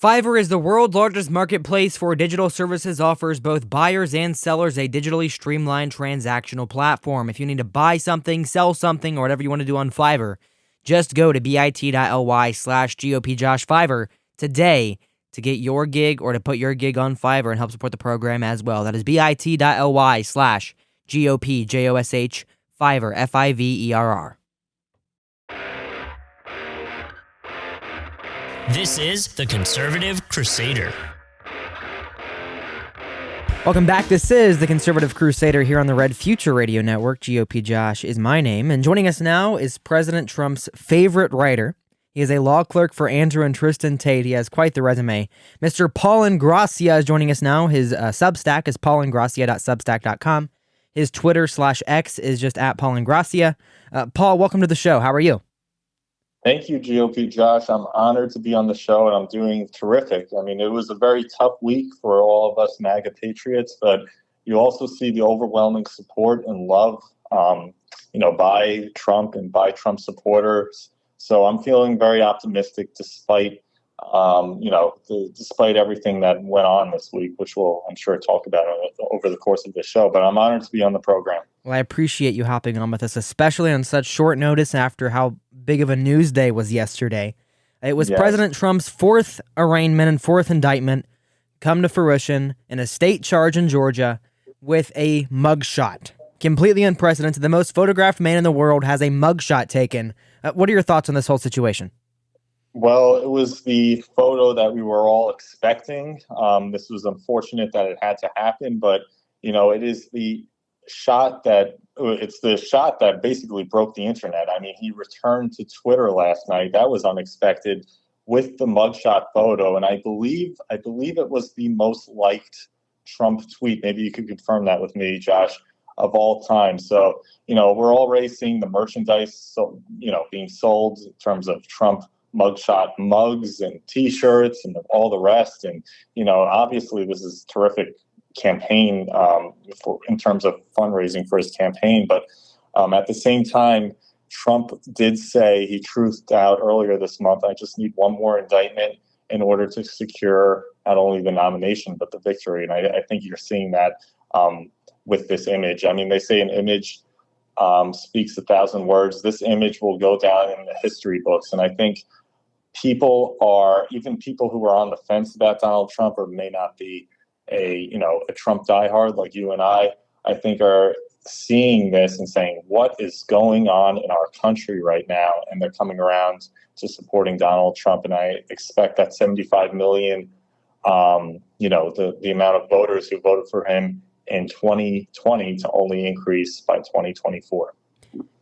Fiverr is the world's largest marketplace for digital services, offers both buyers and sellers a digitally streamlined transactional platform. If you need to buy something, sell something, or whatever you want to do on Fiverr, just go to bit.ly/GOP Josh Fiverr today to get your gig or to put your gig on Fiverr and help support the program as well. That is bit.ly/GOP JOSH Fiverr, FIVERR. This is the Conservative Crusader. Welcome back. This is the Conservative Crusader here on the Red Future Radio Network. GOP Josh is my name. And joining us now is President Trump's favorite writer. He is a law clerk for Andrew and Tristan Tate. He has quite the resume. Mr. Paul INGRASSIA is joining us now. His Substack is paulingrassia.substack.com. His Twitter/X is just at Paul INGRASSIA. Paul, welcome to the show. How are you? Thank you, GOP Josh. I'm honored to be on the show, and I'm doing terrific. I mean, it was a very tough week for all of us MAGA patriots, but you also see the overwhelming support and love, by Trump and by Trump supporters. So I'm feeling very optimistic despite, despite everything that went on this week, which we'll, I'm sure, talk about over the course of the show. But I'm honored to be on the program. Well, I appreciate you hopping on with us, especially on such short notice after how big of a news day was yesterday. It was President Trump's fourth arraignment and fourth indictment come to fruition in a state charge in Georgia with a mugshot. Completely unprecedented. The most photographed man in the world has a mugshot taken. What are your thoughts on this whole situation? Well, it was the photo that we were all expecting. This was unfortunate that it had to happen, but, it is the shot that basically broke the internet. I mean, he returned to Twitter last night. That was unexpected with the mugshot photo. And I believe it was the most liked Trump tweet. Maybe you could confirm that with me, Josh, of all time. So, we're already seeing the merchandise, being sold in terms of Trump mugshot mugs and T-shirts and all the rest. And, obviously this is terrific campaign in terms of fundraising for his campaign. But at the same time, Trump did say, he truthed out earlier this month, I just need one more indictment in order to secure not only the nomination, but the victory. And I think you're seeing that with this image. I mean, they say an image speaks 1,000 words. This image will go down in the history books. And I think even people who are on the fence about Donald Trump or may not be a Trump diehard like you and I think are seeing this and saying, what is going on in our country right now? And they're coming around to supporting Donald Trump. And I expect that 75 million, the amount of voters who voted for him in 2020 to only increase by 2024.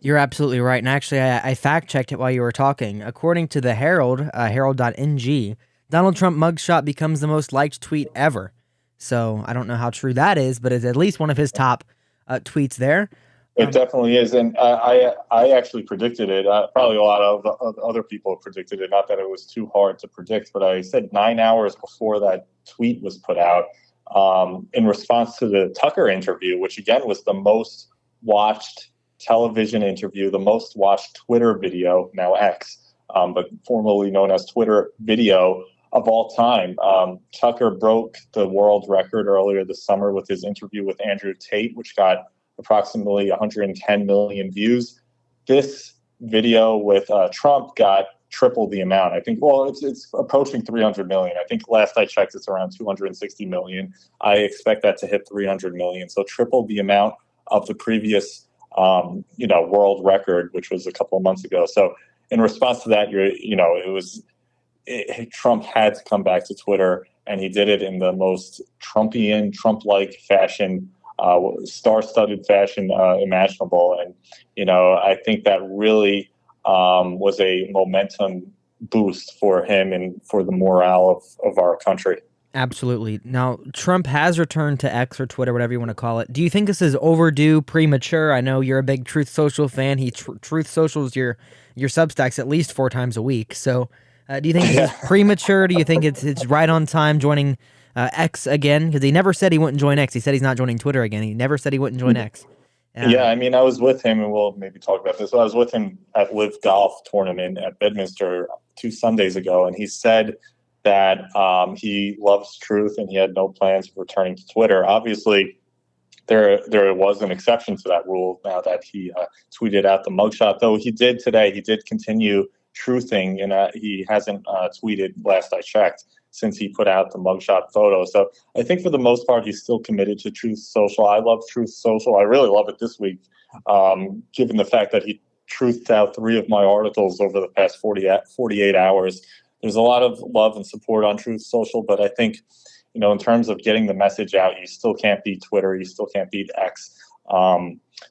You're absolutely right. And actually, I fact-checked it while you were talking. According to the Herald, herald.ng, Donald Trump mugshot becomes the most liked tweet ever. So I don't know how true that is, but it's at least one of his top tweets there. It definitely is. And I actually predicted it. Probably a lot of other people predicted it. Not that it was too hard to predict, but I said 9 hours before that tweet was put out in response to the Tucker interview, which again was the most watched television interview, the most watched Twitter video, now X, but formerly known as Twitter video of all time. Tucker broke the world record earlier this summer with his interview with Andrew Tate, which got approximately 110 million views. This video with Trump got triple the amount. I think, it's approaching 300 million. I think last I checked, it's around 260 million. I expect that to hit 300 million. So triple the amount of the previous, world record, which was a couple of months ago. So in response to that, Trump had to come back to Twitter, and he did it in the most Trumpian, Trump-like fashion, star-studded fashion imaginable. And, I think that really was a momentum boost for him and for the morale of our country. Absolutely. Now, Trump has returned to X or Twitter, whatever you want to call it. Do you think this is overdue, premature? I know you're a big Truth Social fan. Truth Socials your Substacks at least 4 times a week. So do you think this is premature? Do you think it's right on time joining X again? Because he never said he wouldn't join X. He said he's not joining Twitter again. He never said he wouldn't join X. Yeah, I mean, I was with him, and we'll maybe talk about this. I was with him at Live Golf Tournament at Bedminster 2 Sundays ago, and he said that he loves truth and he had no plans of returning to Twitter. Obviously, there was an exception to that rule now that he tweeted out the mugshot, though he did today. He did continue truthing, and he hasn't tweeted, last I checked, since he put out the mugshot photo. So I think for the most part, he's still committed to Truth Social. I love Truth Social. I really love it this week, given the fact that he truthed out 3 of my articles over the past 48 hours. There's a lot of love and support on Truth Social, but I think, in terms of getting the message out, you still can't beat Twitter. You still can't beat X.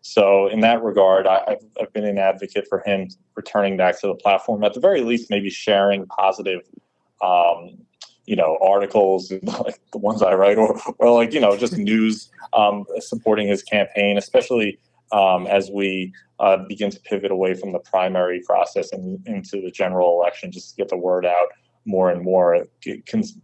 So in that regard, I've been an advocate for him returning back to the platform. At the very least, maybe sharing positive, articles like the ones I write, or like, just news supporting his campaign, especially as we begin to pivot away from the primary process and into the general election, just to get the word out more and more,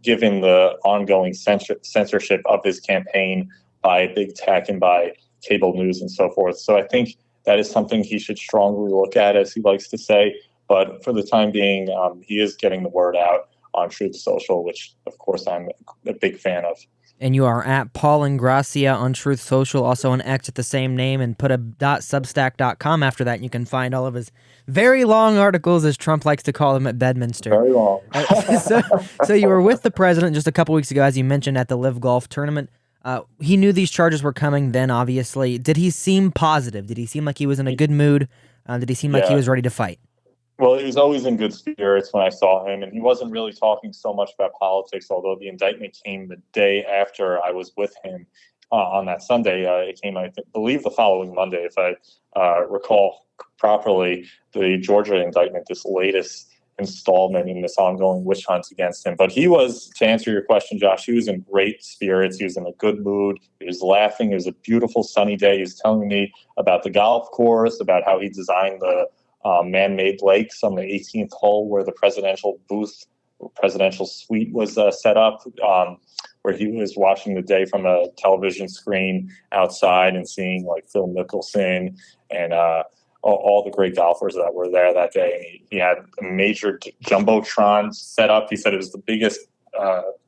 given the ongoing censorship of his campaign by big tech and by cable news and so forth. So I think that is something he should strongly look at, as he likes to say. But for the time being, he is getting the word out on Truth Social, which, of course, I'm a big fan of. And you are at Paul INGRASSIA on Truth Social, also on X at the same name, and put a .substack.com after that, and you can find all of his very long articles, as Trump likes to call them, at Bedminster. Very long. So you were with the president just a couple weeks ago, as you mentioned, at the Live Golf tournament. He knew these charges were coming then, obviously. Did he seem positive? Did he seem like he was in a good mood? Did he seem like he was ready to fight? Well, he was always in good spirits when I saw him, and he wasn't really talking so much about politics, although the indictment came the day after I was with him on that Sunday. It came, I believe, the following Monday, if I recall properly, the Georgia indictment, this latest installment in this ongoing witch hunt against him. But he was, to answer your question, Josh, he was in great spirits. He was in a good mood. He was laughing. It was a beautiful sunny day. He was telling me about the golf course, about how he designed the man-made lakes on the 18th hole where the presidential suite was set up, where he was watching the day from a television screen outside and seeing like Phil Mickelson and all the great golfers that were there that day. He had a major jumbotron set up. He said it was the biggest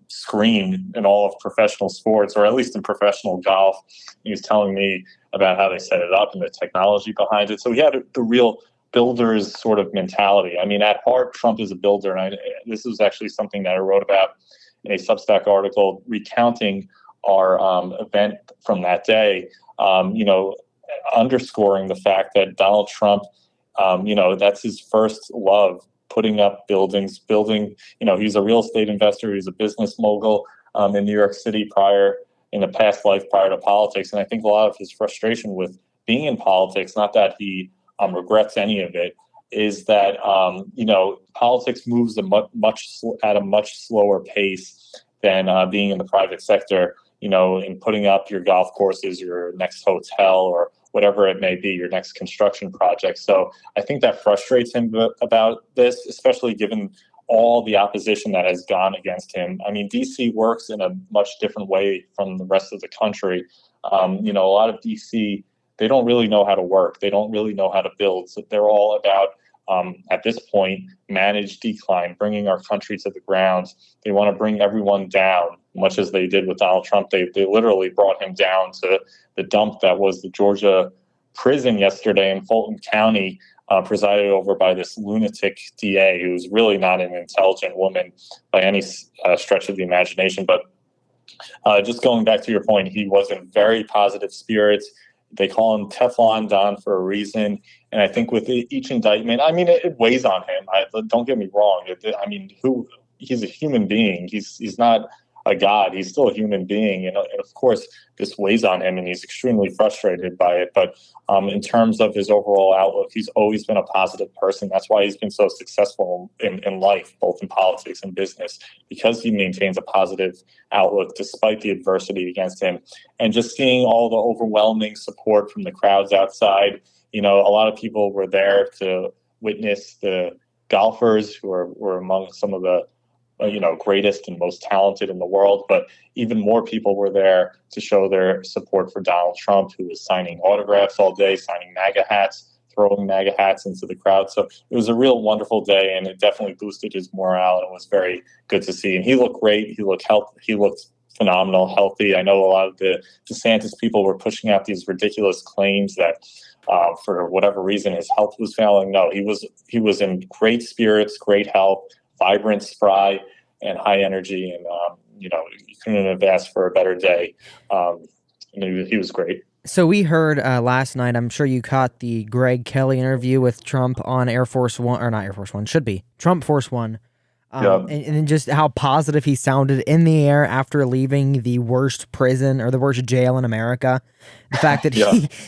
screen in all of professional sports, or at least in professional golf. He was telling me about how they set it up and the technology behind it. So he had the real builder's sort of mentality. I mean, at heart, Trump is a builder. And this was actually something that I wrote about in a Substack article recounting our event from that day, underscoring the fact that Donald Trump, that's his first love, putting up buildings, he's a real estate investor. He's a business mogul in New York City in a past life prior to politics. And I think a lot of his frustration with being in politics, not that he regrets any of it, is that politics moves at a much slower pace than being in the private sector. In putting up your golf courses, your next hotel, or whatever it may be, your next construction project. So I think that frustrates him about this, especially given all the opposition that has gone against him. I mean, DC works in a much different way from the rest of the country. A lot of DC, they don't really know how to work. They don't really know how to build. So they're all about, at this point, managed decline, bringing our country to the ground. They want to bring everyone down, much as they did with Donald Trump. They literally brought him down to the dump that was the Georgia prison yesterday in Fulton County, presided over by this lunatic DA who's really not an intelligent woman by any stretch of the imagination. But just going back to your point, he was in very positive spirits. They call him Teflon Don for a reason. And I think with each indictment, I mean, it weighs on him. Don't get me wrong. He's a human being. He's not a god. He's still a human being. And of course, this weighs on him and he's extremely frustrated by it. But in terms of his overall outlook, he's always been a positive person. That's why he's been so successful in life, both in politics and business, because he maintains a positive outlook despite the adversity against him. And just seeing all the overwhelming support from the crowds outside, a lot of people were there to witness the golfers who were among some of the greatest and most talented in the world, but even more people were there to show their support for Donald Trump, who was signing autographs all day, signing MAGA hats throwing MAGA hats into the crowd. So it was a real wonderful day, and it definitely boosted his morale, and it was very good to see. And he looked great. He looked he looked phenomenal, healthy. I know a lot of the DeSantis people were pushing out these ridiculous claims that for whatever reason his health was failing. No, he was in great spirits, great health, vibrant, spry, and high energy. And you couldn't have asked for a better day. He was great. So we heard last night, I'm sure you caught the Greg Kelly interview with Trump on Air Force One, or not Air Force One, should be Trump Force One. And just how positive he sounded in the air after leaving the worst prison or the worst jail in America. The fact that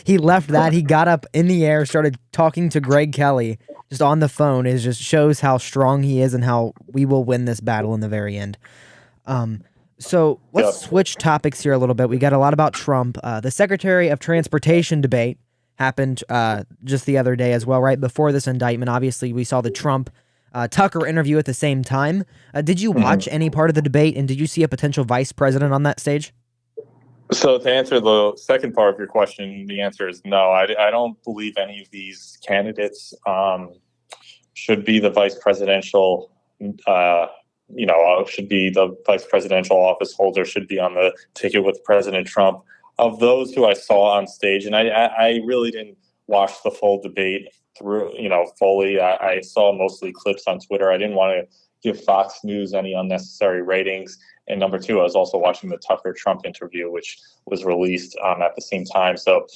he left that, he got up in the air, started talking to Greg Kelly just on the phone, is just shows how strong he is and how we will win this battle in the very end. So let's switch topics here a little bit. We got a lot about Trump. The Secretary of Transportation debate happened just the other day as well, right before this indictment. Obviously, we saw the Trump Tucker interview at the same time. Did you watch any part of the debate, and did you see a potential vice president on that stage? So to answer the second part of your question, the answer is no. I don't believe any of these candidates should be the vice presidential should be the vice presidential office holder, should be on the ticket with President Trump. Of those who I saw on stage, and I really didn't watch the full debate through, fully. I saw mostly clips on Twitter. I didn't want to give Fox News any unnecessary ratings. And number two, I was also watching the Tucker Trump interview, which was released at the same time. So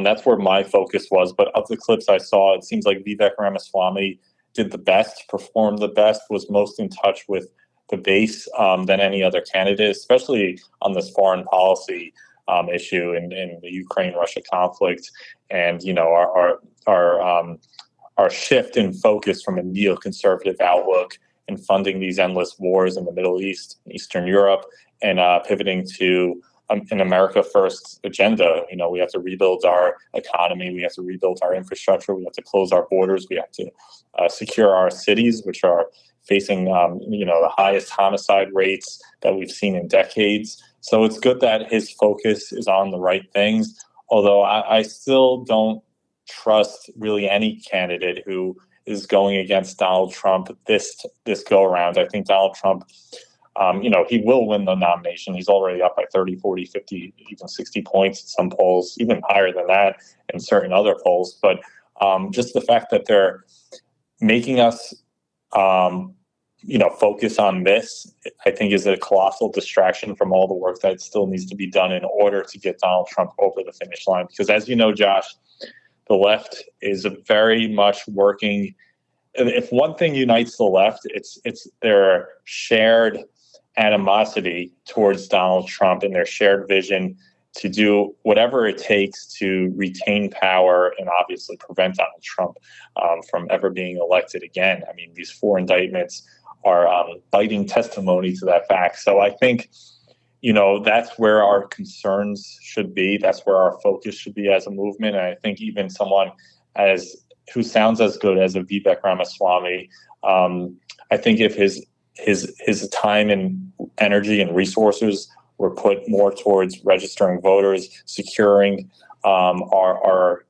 that's where my focus was. But of the clips I saw, it seems like Vivek Ramaswamy did the best, performed the best, was most in touch with the base than any other candidate, especially on this foreign policy issue in the Ukraine-Russia conflict, and our shift in focus from a neoconservative outlook and funding these endless wars in the Middle East, Eastern Europe, and pivoting to an America First agenda. We have to rebuild our economy. We have to rebuild our infrastructure. We have to close our borders. We have to secure our cities, which are facing, the highest homicide rates that we've seen in decades. So it's good that his focus is on the right things, although I still don't trust really any candidate who is going against Donald Trump this go around. I think Donald Trump, he will win the nomination. He's already up by 30, 40, 50, even 60 points in some polls, even higher than that in certain other polls. But just the fact that they're making us focus on this, I think, is a colossal distraction from all the work that still needs to be done in order to get Donald Trump over the finish line. Because as you know, Josh, the left is very much working. If one thing unites the left, it's their shared animosity towards Donald Trump and their shared vision to do whatever it takes to retain power and obviously prevent Donald Trump from ever being elected again. I mean, these 4 indictments are biting testimony to that fact. So I think, that's where our concerns should be. That's where our focus should be as a movement. And I think even someone who sounds as good as a Vivek Ramaswamy, I think if his time and energy and resources were put more towards registering voters, securing our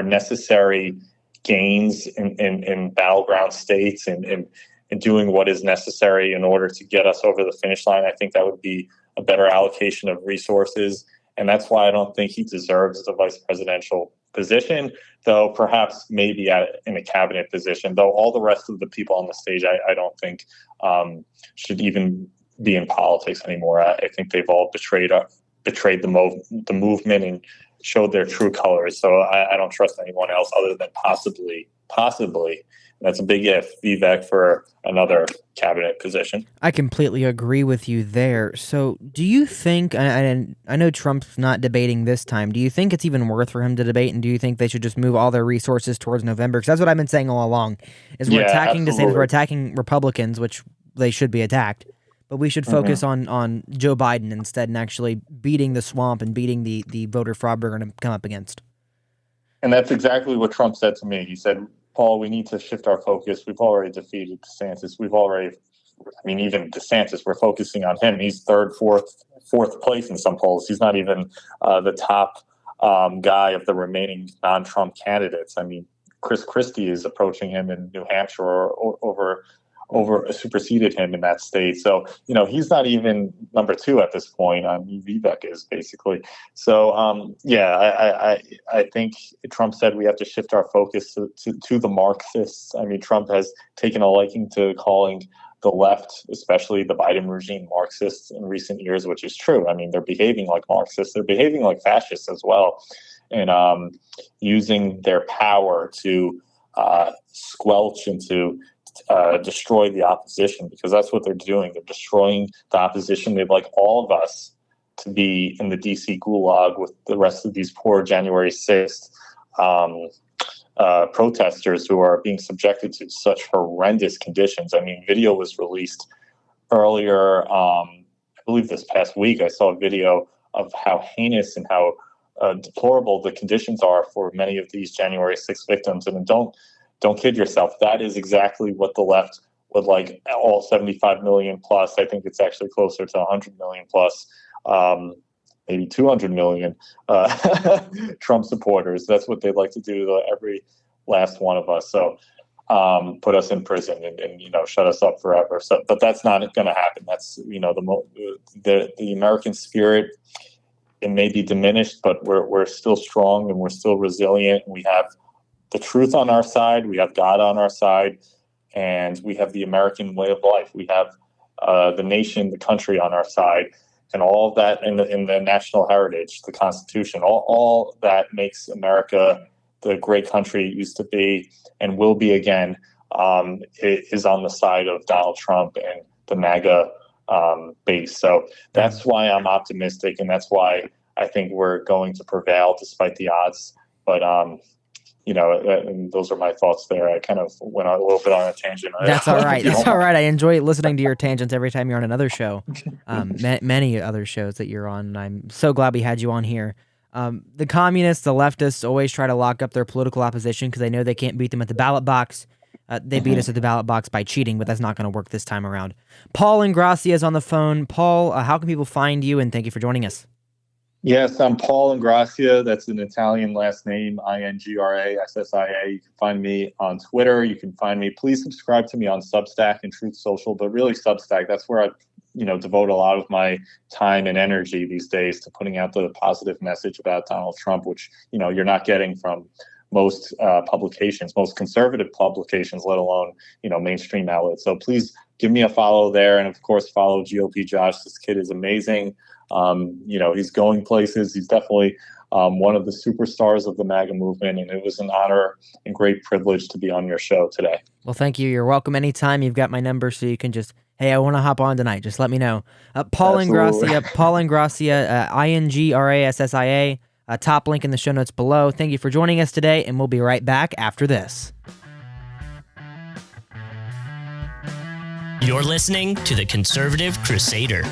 necessary gains in battleground states, and doing what is necessary in order to get us over the finish line, I think that would be a better allocation of resources. And that's why I don't think he deserves the vice presidential position, though perhaps maybe in a cabinet position, though all the rest of the people on the stage, I don't think should even be in politics anymore. I think they've all betrayed the movement and showed their true colors. So I don't trust anyone else other than possibly, that's a big if, Vivek for another cabinet position. I completely agree with you there. So do you think, and I know Trump's not debating this time, do you think it's even worth for him to debate, and do you think they should just move all their resources towards November? Because that's what I've been saying all along, is we're attacking DeSantis, we're attacking Republicans, which they should be attacked, but we should focus on Joe Biden instead and actually beating the swamp and beating the voter fraud we're going to come up against. And that's exactly what Trump said to me. He said, Paul, we need to shift our focus. We've already defeated DeSantis. Even DeSantis, we're focusing on him. He's third, fourth place in some polls. He's not even the top guy of the remaining non-Trump candidates. I mean, Chris Christie is approaching him in New Hampshire, or over superseded him in that state. So, he's not even number 2 at this point. Vivek is basically. So, I think Trump said we have to shift our focus to the Marxists. I mean, Trump has taken a liking to calling the left, especially the Biden regime, Marxists in recent years, which is true. I mean, they're behaving like Marxists. They're behaving like fascists as well, and using their power to squelch and to destroy the opposition, because that's what they're doing. They're destroying the opposition. They'd like all of us to be in the DC gulag with the rest of these poor January 6th protesters who are being subjected to such horrendous conditions. I mean, video was released earlier, I believe this past week. I saw a video of how heinous and how deplorable the conditions are for many of these January 6th victims. And don't kid yourself. That is exactly what the left would like all 75 million plus. I think it's actually closer to 100 million plus, maybe 200 million Trump supporters. That's what they'd like to do to every last one of us. So put us in prison and shut us up forever. So, but that's not going to happen. That's, the American spirit, it may be diminished, but we're still strong and we're still resilient. We have the truth on our side. We have God on our side, and we have the American way of life. We have the nation, the country on our side, and all of that in the national heritage, the Constitution, all that makes America the great country it used to be and will be again, is on the side of Donald Trump and the MAGA base. So that's why I'm optimistic, and that's why I think we're going to prevail despite the odds. But and those are my thoughts there. I kind of went on a little bit on a tangent. That's all right. That's all right. I enjoy listening to your tangents every time you're on another show, many other shows that you're on. And I'm so glad we had you on here. The communists, the leftists always try to lock up their political opposition because they know they can't beat them at the ballot box. They beat us at the ballot box by cheating, but that's not going to work this time around. Paul INGRASSIA is on the phone. Paul, how can people find you? And thank you for joining us. Yes, I'm Paul INGRASSIA. That's an Italian last name, INGRASSIA. You can find me on Twitter. You can find me. Please subscribe to me on Substack and Truth Social, but really Substack. That's where I, devote a lot of my time and energy these days to putting out the positive message about Donald Trump, which, you're not getting from most publications, most conservative publications, let alone, mainstream outlets. So please give me a follow there. And of course, follow GOP Josh. This kid is amazing. He's going places. He's definitely one of the superstars of the MAGA movement, and it was an honor and great privilege to be on your show today. Well, thank you. You're welcome anytime. You've got my number, so you can just, hey, I want to hop on tonight. Just let me know. Paul INGRASSIA, INGRASSIA, top link in the show notes below. Thank you for joining us today, and we'll be right back after this. You're listening to the Conservative Crusader.